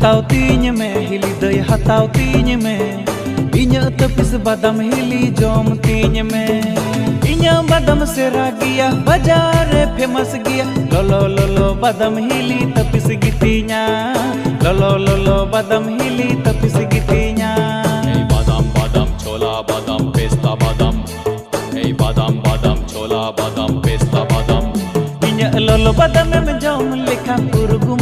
hataw tinya me hili day hataw tinya me inya tapis badam hili jom tinya me inya badam sera giya bajar famous giya lolo lolo badam hili tapis gitinya lolo lolo badam hili tapis gitinya. Hey badam badam chola badam pesta badam. Hey badam badam chola badam pesta badam. Inya lolo badam me jom lekha purgum